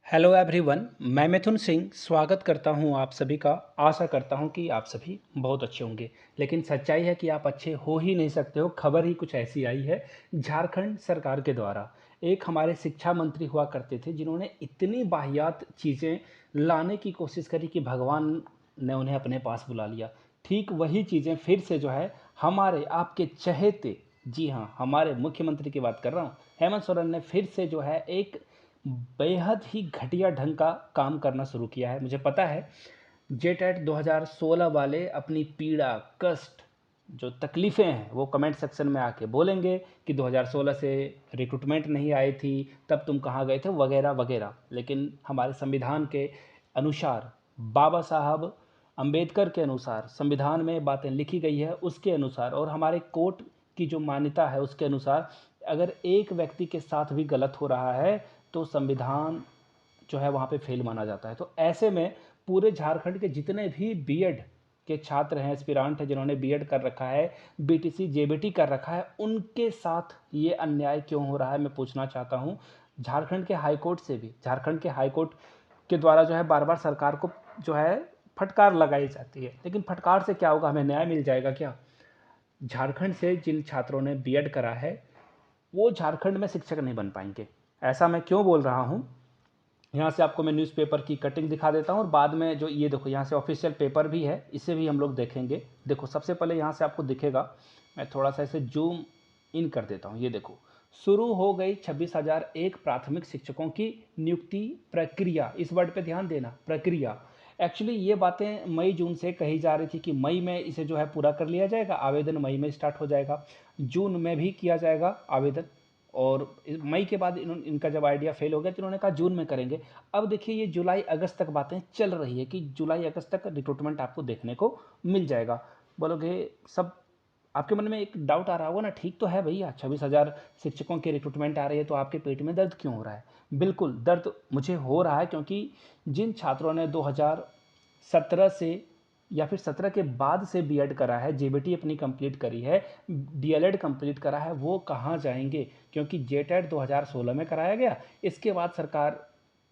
Hello everyone, मैं मिथुन सिंह स्वागत करता हूं आप सभी का। आशा करता हूं कि आप सभी बहुत अच्छे होंगे, लेकिन सच्चाई है कि आप अच्छे हो ही नहीं सकते हो। खबर ही कुछ ऐसी आई है झारखंड सरकार के द्वारा। एक हमारे शिक्षा मंत्री हुआ करते थे जिन्होंने इतनी वाहियात चीज़ें लाने की कोशिश करी कि भगवान ने उन्हें अपने पास बुला लिया। ठीक वही चीज़ें फिर से जो है हमारे आपके चहेते, जी हाँ, हमारे मुख्यमंत्री की बात कर रहा हूँ, हेमंत सोरेन ने फिर से जो है एक बेहद ही घटिया ढंग का काम करना शुरू किया है। मुझे पता है जेटेट 2016 वाले अपनी पीड़ा, कष्ट, जो तकलीफ़ें हैं वो कमेंट सेक्शन में आके बोलेंगे कि 2016 से रिक्रूटमेंट नहीं आई थी, तब तुम कहाँ गए थे, वगैरह वगैरह। लेकिन हमारे संविधान के अनुसार, बाबा साहब अंबेडकर के अनुसार संविधान में बातें लिखी गई है, उसके अनुसार और हमारे कोर्ट की जो मान्यता है उसके अनुसार अगर एक व्यक्ति के साथ भी गलत हो रहा है तो संविधान जो है वहाँ पे फेल माना जाता है। तो ऐसे में पूरे झारखंड के जितने भी बीएड के छात्र हैं, एस्पिरेंट हैं, जिन्होंने बीएड कर रखा है, बीटीसी जेबीटी कर रखा है, उनके साथ ये अन्याय क्यों हो रहा है मैं पूछना चाहता हूँ। झारखंड के हाईकोर्ट से भी, झारखंड के हाईकोर्ट के द्वारा जो है बार बार सरकार को जो है फटकार लगाई जाती है, लेकिन फटकार से क्या होगा, हमें न्याय मिल जाएगा क्या? झारखंड से जिन छात्रों ने बीएड करा है वो झारखंड में शिक्षक नहीं बन पाएंगे। ऐसा मैं क्यों बोल रहा हूँ, यहाँ से आपको मैं न्यूज़पेपर की कटिंग दिखा देता हूँ और बाद में जो ये देखो यहाँ से ऑफिशियल पेपर भी है, इसे भी हम लोग देखेंगे। देखो सबसे पहले यहाँ से आपको दिखेगा, मैं थोड़ा सा इसे जूम इन कर देता हूँ। ये देखो, शुरू हो गई 26,001 प्राथमिक शिक्षकों की नियुक्ति प्रक्रिया। इस वर्ड पे ध्यान देना, प्रक्रिया। एक्चुअली ये बातें मई जून से कही जा रही थी कि मई में इसे जो है पूरा कर लिया जाएगा, आवेदन मई में स्टार्ट हो जाएगा, जून में भी किया जाएगा आवेदन, और मई के बाद इनका जब आइडिया फेल हो गया तो इन्होंने कहा जून में करेंगे। अब देखिए ये जुलाई अगस्त तक बातें चल रही है कि जुलाई अगस्त तक रिक्रूटमेंट आपको देखने को मिल जाएगा। बोलोगे सब, आपके मन में एक डाउट आ रहा होगा ना, ठीक तो है भैया, 26,000 शिक्षकों की रिक्रूटमेंट आ रही है तो आपके पेट में दर्द क्यों हो रहा है? बिल्कुल दर्द मुझे हो रहा है, क्योंकि जिन छात्रों ने 2017 से या फिर 17 के बाद से बीएड करा है, जेबीटी अपनी कंप्लीट करी है, डीएलएड कंप्लीट करा है, वो कहाँ जाएंगे? क्योंकि जेटेट 2016 में कराया गया, इसके बाद सरकार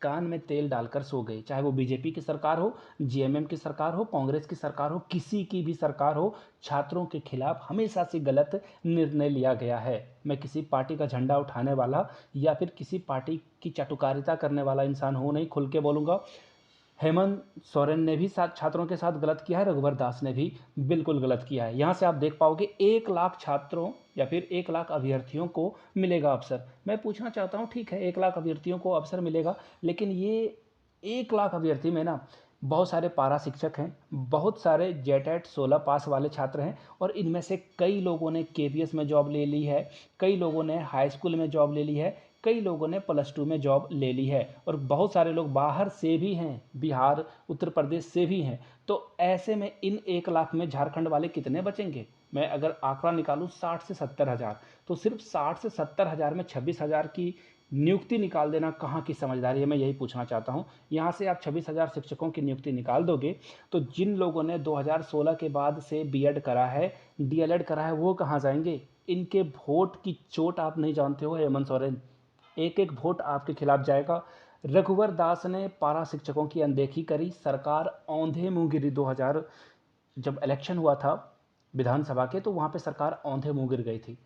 कान में तेल डालकर सो गई। चाहे वो बीजेपी की सरकार हो, जीएमएम की सरकार हो, कांग्रेस की सरकार हो, किसी की भी सरकार हो, छात्रों के खिलाफ हमेशा से गलत निर्णय लिया गया है। मैं किसी पार्टी का झंडा उठाने वाला या फिर किसी पार्टी की चाटुकारिता करने वाला इंसान हूँ नहीं, खुल के बोलूँगा। हेमंत सोरेन ने भी साथ छात्रों के साथ गलत किया है, रघुवर दास ने भी बिल्कुल गलत किया है। यहाँ से आप देख पाओगे 1 लाख छात्रों या फिर 1 लाख अभ्यर्थियों को मिलेगा अवसर। मैं पूछना चाहता हूँ, ठीक है 1 लाख अभ्यर्थियों को अवसर मिलेगा, लेकिन ये 1 लाख अभ्यर्थी में ना बहुत सारे पारा शिक्षक हैं, बहुत सारे जेटेट 16 पास वाले छात्र हैं, और इनमें से कई लोगों ने केवीएस में जॉब ले ली है, कई लोगों ने हाई स्कूल में जॉब ले ली है, कई लोगों ने +2 में जॉब ले ली है, और बहुत सारे लोग बाहर से भी हैं, बिहार उत्तर प्रदेश से भी हैं। तो ऐसे में इन 1 लाख में झारखंड वाले कितने बचेंगे? मैं अगर आंकड़ा निकालूं 60 से 70 हज़ार, तो सिर्फ 60 से 70 हज़ार में 26,000 की नियुक्ति निकाल देना कहाँ की समझदारी है, मैं यही पूछना चाहता हूँ। यहाँ से आप 26,000 शिक्षकों की नियुक्ति निकाल दोगे तो जिन लोगों ने 2016 के बाद से बीएड करा है, डीएलएड करा है, वो कहाँ जाएंगे? इनके वोट की चोट आप नहीं जानते हो हेमंत सोरेन, एक एक वोट आपके खिलाफ जाएगा। रघुवर दास ने पारा शिक्षकों की अनदेखी करी, सरकार औंधे मुंह गिरी। 2000 जब इलेक्शन हुआ था विधानसभा के, तो वहाँ पे सरकार औंधे मुंह गिर गई थी।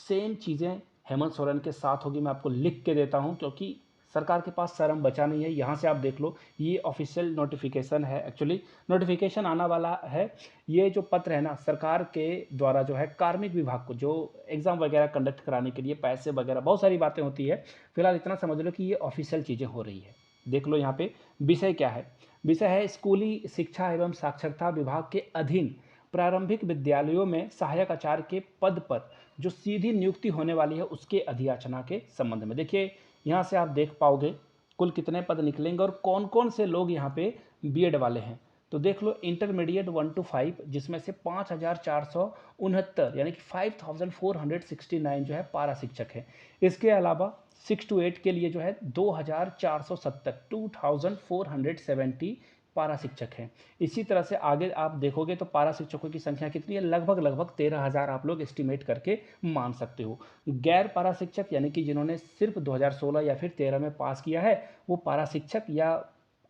सेम चीज़ें हेमंत सोरेन के साथ होगी, मैं आपको लिख के देता हूँ, क्योंकि सरकार के पास शर्म बचा नहीं है। यहाँ से आप देख लो, ये ऑफिशियल नोटिफिकेशन है, एक्चुअली नोटिफिकेशन आना वाला है। ये जो पत्र है ना, सरकार के द्वारा जो है कार्मिक विभाग को, जो एग्ज़ाम वगैरह कंडक्ट कराने के लिए पैसे वगैरह बहुत सारी बातें होती है, फिलहाल इतना समझ लो कि ये ऑफिशियल चीज़ें हो रही है। देख लो यहाँ पे विषय क्या है। विषय है स्कूली शिक्षा एवं साक्षरता विभाग के अधीन प्रारंभिक विद्यालयों में सहायक आचार्य के पद पर जो सीधी नियुक्ति होने वाली है उसके अधियाचना के संबंध में। देखिए यहाँ से आप देख पाओगे कुल कितने पद निकलेंगे और कौन कौन से लोग यहाँ पे बीएड वाले हैं। तो देख लो, इंटरमीडिएट 1 to 5 जिसमें से 5,469 यानी कि 5,469 जो है पारा शिक्षक है। इसके अलावा 6 to 8 के लिए जो है 2,470 2,470 पारा शिक्षक हैं। इसी तरह से आगे आप देखोगे तो पारा शिक्षकों की संख्या कितनी है, लगभग 13,000 आप लोग एस्टिमेट करके मान सकते हो। गैर पारा शिक्षक यानी कि जिन्होंने सिर्फ 2016 या फिर 13 में पास किया है, वो पारा शिक्षक या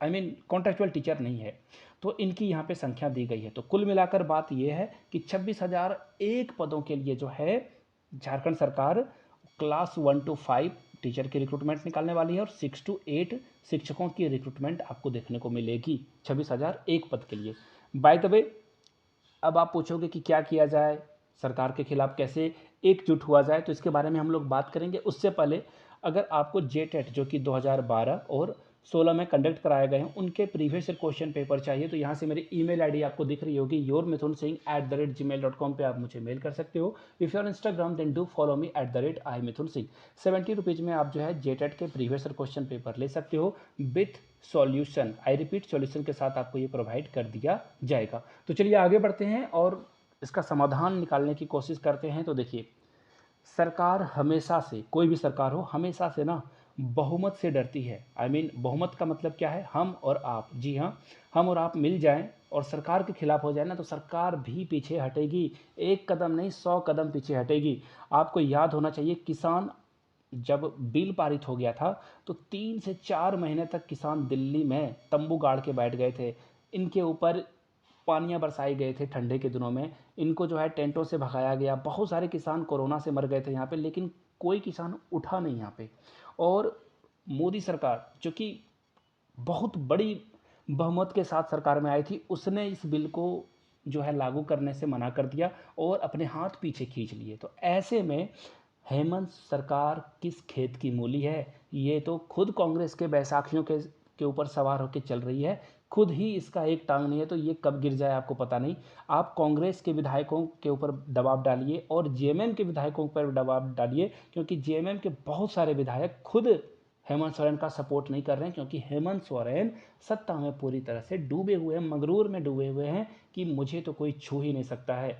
कॉन्ट्रेक्चुअल टीचर नहीं है, तो इनकी यहाँ पे संख्या दी गई है। तो कुल मिलाकर बात यह है कि 26,001 पदों के लिए जो है झारखंड सरकार क्लास 1 to 5 टीचर की रिक्रूटमेंट निकालने वाली है और 6 to 8 शिक्षकों की रिक्रूटमेंट आपको देखने को मिलेगी 26,001 पद के लिए। बाय द वे, अब आप पूछोगे कि क्या किया जाए, सरकार के खिलाफ कैसे एकजुट हुआ जाए, तो इसके बारे में हम लोग बात करेंगे। उससे पहले अगर आपको जेटेट जो कि 2012 और 16 में कंडक्ट कराए गए हैं उनके प्रीवियस क्वेश्चन पेपर चाहिए, तो यहाँ से मेरी ईमेल आईडी आपको दिख रही होगी yourmithunsingh@gmail.com पे आप मुझे मेल कर सकते हो। If you are Instagram then do follow me @imithunsingh। 70 rupees में आप जो है जेटेट के प्रीवियस क्वेश्चन पेपर ले सकते हो with solution. I repeat, solution के साथ आपको ये प्रोवाइड कर दिया जाएगा। तो चलिए आगे बढ़ते हैं और इसका समाधान निकालने की कोशिश करते हैं। तो देखिए, सरकार हमेशा से, कोई भी सरकार हो, हमेशा से ना बहुमत से डरती है। बहुमत का मतलब क्या है, हम और आप। जी हाँ, हम और आप मिल जाएं और सरकार के खिलाफ हो जाए ना, तो सरकार भी पीछे हटेगी, एक कदम नहीं 100 कदम पीछे हटेगी। आपको याद होना चाहिए, किसान जब बिल पारित हो गया था तो 3 से 4 महीने तक किसान दिल्ली में तंबू गाड़ के बैठ गए थे। इनके ऊपर पानियाँ बरसाए गए थे ठंडे के दिनों में, इनको जो है टेंटों से भगाया गया। बहुत सारे किसान कोरोना से मर गए थे यहाँ पे, लेकिन कोई किसान उठा नहीं यहाँ पे। और मोदी सरकार जो कि बहुत बड़ी बहुमत के साथ सरकार में आई थी, उसने इस बिल को जो है लागू करने से मना कर दिया और अपने हाथ पीछे खींच लिए। तो ऐसे में हेमंत सरकार किस खेत की मूली है, ये तो खुद कांग्रेस के बैसाखियों के ऊपर सवार होकर चल रही है। खुद ही इसका एक टांग नहीं है, तो ये कब गिर जाए आपको पता नहीं। आप कांग्रेस के विधायकों के ऊपर दबाव डालिए और जेएमएम के विधायकों पर दबाव डालिए, क्योंकि जेएमएम के बहुत सारे विधायक खुद हेमंत सोरेन का सपोर्ट नहीं कर रहे हैं, क्योंकि हेमंत सोरेन सत्ता में पूरी तरह से डूबे हुए हैं, मगरूर में डूबे हुए हैं कि मुझे तो कोई छू ही नहीं सकता है।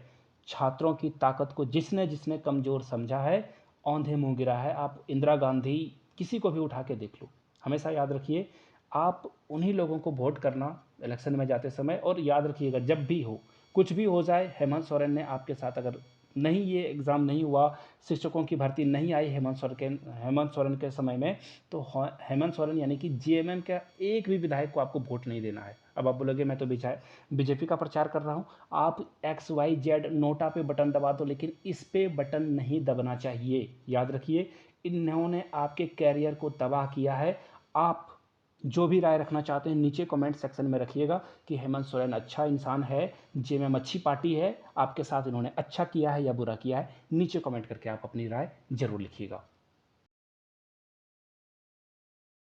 छात्रों की ताकत को जिसने जिसने कमज़ोर समझा है, औंधे मुंह गिरा है। आप इंदिरा गांधी, किसी को भी उठा के देख लो। हमेशा याद रखिए, आप उन्हीं लोगों को वोट करना इलेक्शन में जाते समय। और याद रखिएगा, जब भी हो, कुछ भी हो जाए, हेमंत सोरेन ने आपके साथ अगर नहीं, ये एग्ज़ाम नहीं हुआ, शिक्षकों की भर्ती नहीं आई हेमंत सोरेन के समय में, तो हेमंत सोरेन यानी कि जेएमएम का एक भी विधायक को आपको वोट नहीं देना है। अब आप बोलोगे मैं तो बीजेपी का प्रचार कर रहा हूँ। आप XYZ नोटा पे बटन दबा दो, लेकिन इस पे बटन नहीं दबना चाहिए। याद रखिए, इन्होंने आपके कैरियर को तबाह किया है। आप जो भी राय रखना चाहते हैं नीचे कमेंट सेक्शन में रखिएगा कि हेमंत सोरेन अच्छा इंसान है, जेएमएम अच्छी पार्टी है, आपके साथ इन्होंने अच्छा किया है या बुरा किया है। नीचे कमेंट करके आप अपनी राय जरूर लिखिएगा।